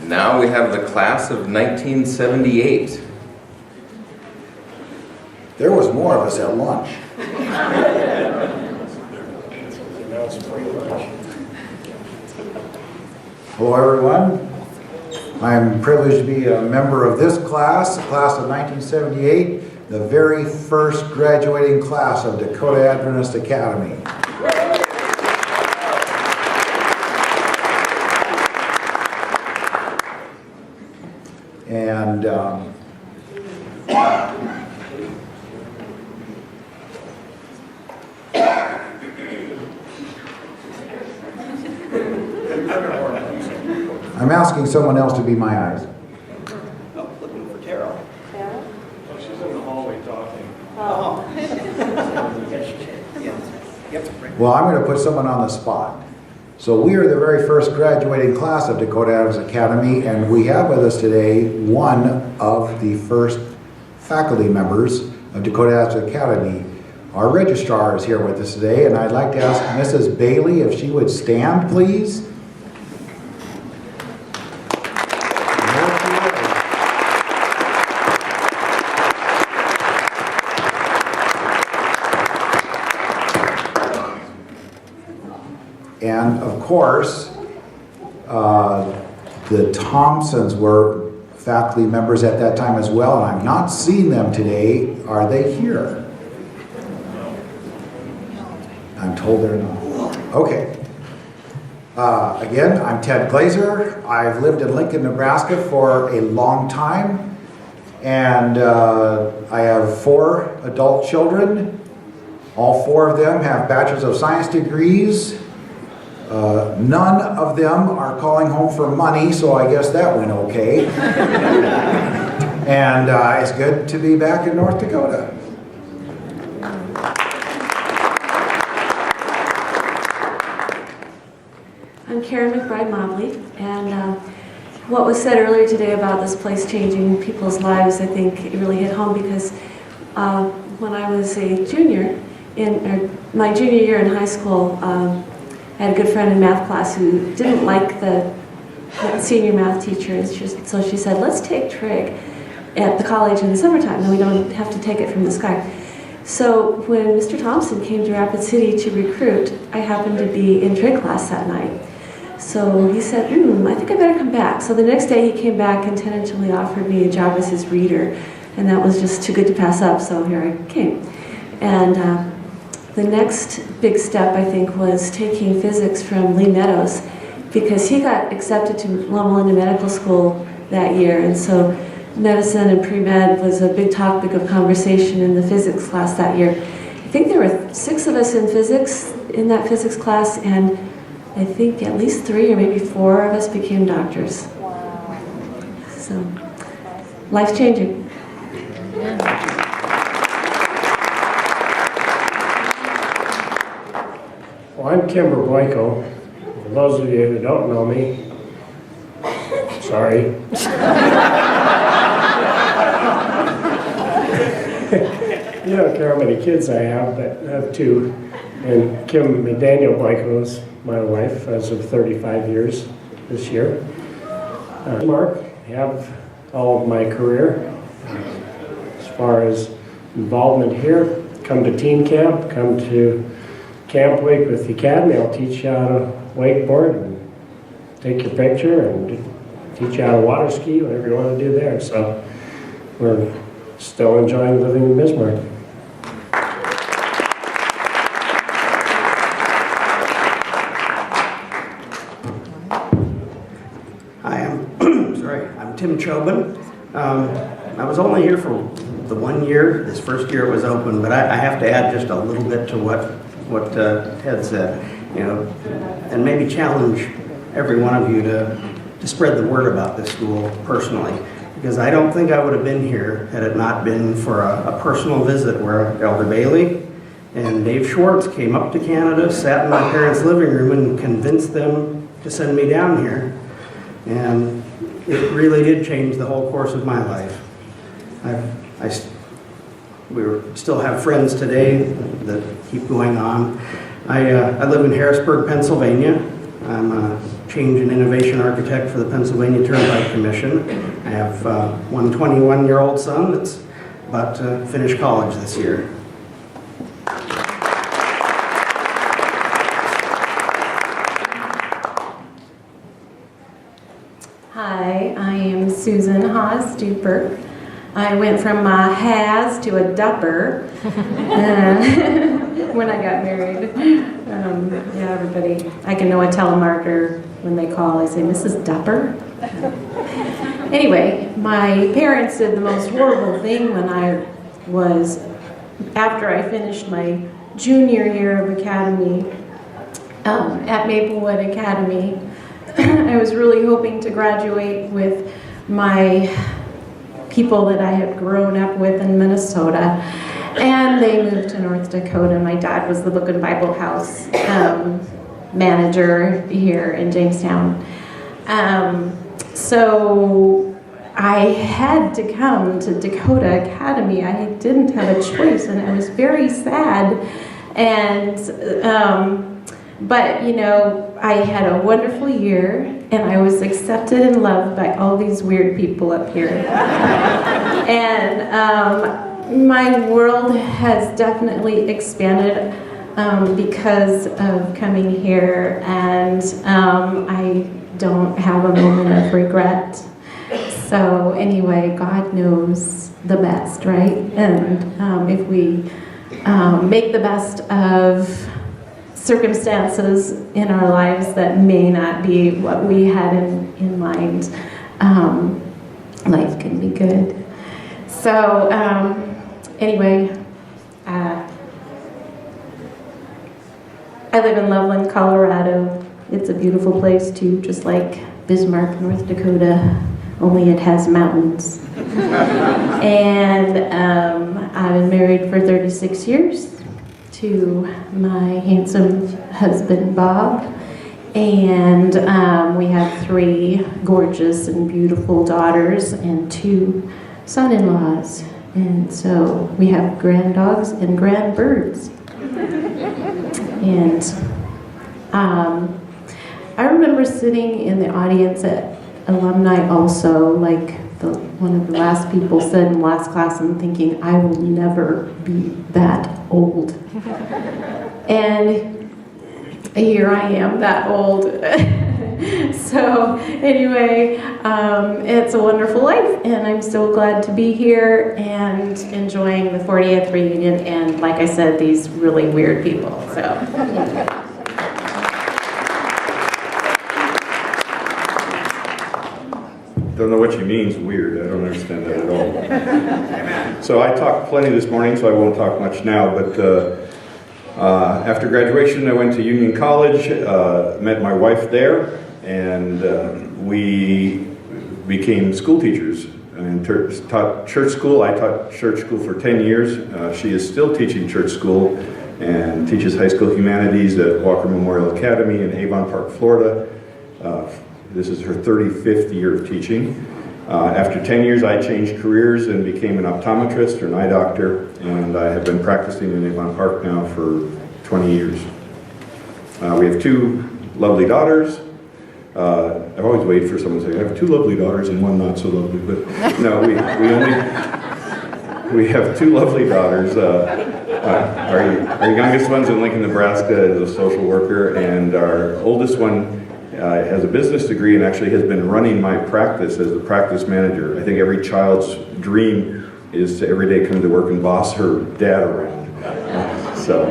Now we have the class of 1978. There was more of us at lunch. Hello everyone. I'm privileged to be a member of this class, the class of 1978, the very first graduating class of Dakota Adventist Academy. And I'm asking someone else to be my eyes. Oh, looking for Carol. Carol? Oh, she's in the hallway talking. Oh. Yep. Well, I'm going to put someone on the spot. So we are the very first graduating class of Dakota Adventist Academy, and we have with us today one of the first faculty members of Dakota Adventist Academy. Our registrar is here with us today, and I'd like to ask Mrs. Bailey if she would stand, please. And of course, the Thompsons were faculty members at that time as well, and I'm not seeing them today. Are they here? I'm told they're not. Okay. Again, I'm Ted Glazer. I've lived in Lincoln, Nebraska for a long time, and I have 4 adult children. All 4 of them have Bachelor's of Science degrees. None of them are calling home for money, so I guess that went okay. And it's good to be back in North Dakota. I'm Karen McBride Mobley, and what was said earlier today about this place changing people's lives, I think it really hit home because when I was a junior, my junior year in high school, I had a good friend in math class who didn't like the senior math teacher, and so she said, let's take trig at the college in the summertime, then we don't have to take it from the sky. So when Mr. Thompson came to Rapid City to recruit, I happened to be in trig class that night. So he said, I think I better come back. So the next day he came back and tentatively offered me a job as his reader, and that was just too good to pass up, so here I came. And the next big step, I think, was taking physics from Lee Meadows, because he got accepted to Loma Linda Medical School that year, and so medicine and pre-med was a big topic of conversation in the physics class that year. I think there were 6 of us in physics, in that physics class, and I think at least 3 or maybe 4 of us became doctors. Wow. So, life-changing. Well, I'm Kimber Boyko. For those of you who don't know me, sorry. You don't care how many kids I have, but I have 2. And Kim McDaniel Boyko is my wife as of 35 years this year. Mark, I have all of my career. As far as involvement here, come to teen camp, come to camp week with the academy. I'll teach you how to wakeboard and take your picture and teach you how to water ski, whatever you want to do there. So we're still enjoying living in Bismarck. Hi, I'm Tim Chobin. I was only here for the 1 year, this first year it was open, but I have to add just a little bit to what Ted said, and maybe challenge every one of you to spread the word about this school personally, because I don't think I would have been here had it not been for a personal visit where Elder Bailey and Dave Schwartz came up to Canada, sat in my parents' living room and convinced them to send me down here, and it really did change the whole course of my life. We still have friends today that keep going on. I live in Harrisburg, Pennsylvania. I'm Change and Innovation Architect for the Pennsylvania Turnpike Commission. I have one 21-year-old son that's about to finish college this year. Hi, I am Susan Haas-Duper. I went from a has to a dupper when I got married. Yeah, everybody, I can know a telemarketer when they call. I say, Mrs. Dupper? Anyway, my parents did the most horrible thing when after I finished my junior year of academy at Maplewood Academy. I was really hoping to graduate with my people that I had grown up with in Minnesota, and they moved to North Dakota. My dad was the Book and Bible House manager here in Jamestown. So I had to come to Dakota Academy. I didn't have a choice, and I was very sad. And but you know, I had a wonderful year, and I was accepted and loved by all these weird people up here. And my world has definitely expanded because of coming here, and I don't have a moment of regret. So anyway, God knows the best, right? And if we make the best of circumstances in our lives that may not be what we had in mind, life can be good. So anyway, I live in Loveland, Colorado. It's a beautiful place too, just like Bismarck, North Dakota, only it has mountains. And I've been married for 36 years to my handsome husband, Bob. And we have 3 gorgeous and beautiful daughters and 2 son-in-laws. And so we have grand dogs and grand birds. And I remember sitting in the audience at Alumni also, like one of the last people said in last class, and thinking, I will never be that old. And here I am, that old. So anyway, it's a wonderful life, and I'm so glad to be here and enjoying the 40th reunion, and like I said, these really weird people. So. Don't know what she means, weird. I don't understand that at all. So I talked plenty this morning, so I won't talk much now, but after graduation I went to Union College, met my wife there, and we became school teachers and taught church school. I taught church school for 10 years. She is still teaching church school and teaches high school humanities at Walker Memorial Academy in Avon Park, Florida. This is her 35th year of teaching. After 10 years, I changed careers and became an optometrist or an eye doctor, and I have been practicing in Avon Park now for 20 years. We have 2 lovely daughters. I've always waited for someone to say, I have 2 lovely daughters and one not so lovely, but no, we have 2 lovely daughters. Our youngest one's in Lincoln, Nebraska, is a social worker, and our oldest one has a business degree and actually has been running my practice as the practice manager. I think every child's dream is to every day come to work and boss her dad around. So,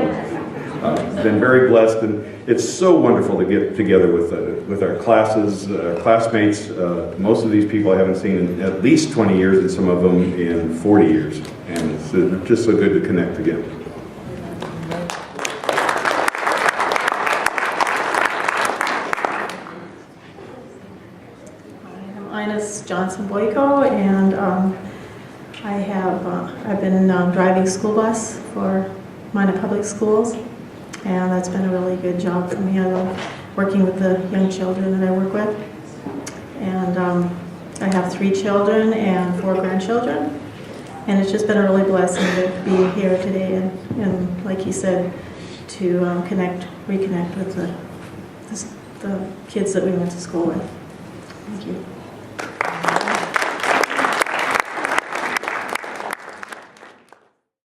been very blessed, and it's so wonderful to get together with our classes, classmates. Most of these people I haven't seen in at least 20 years, and some of them in 40 years. And it's just so good to connect again. Johnson Boyko, and I've been driving school bus for Minot Public Schools, and that's been a really good job for me. I love working with the young children that I work with, and I have 3 children and 4 grandchildren, and it's just been a really blessing to be here today and like he said, to reconnect with the the kids that we went to school with. Thank you.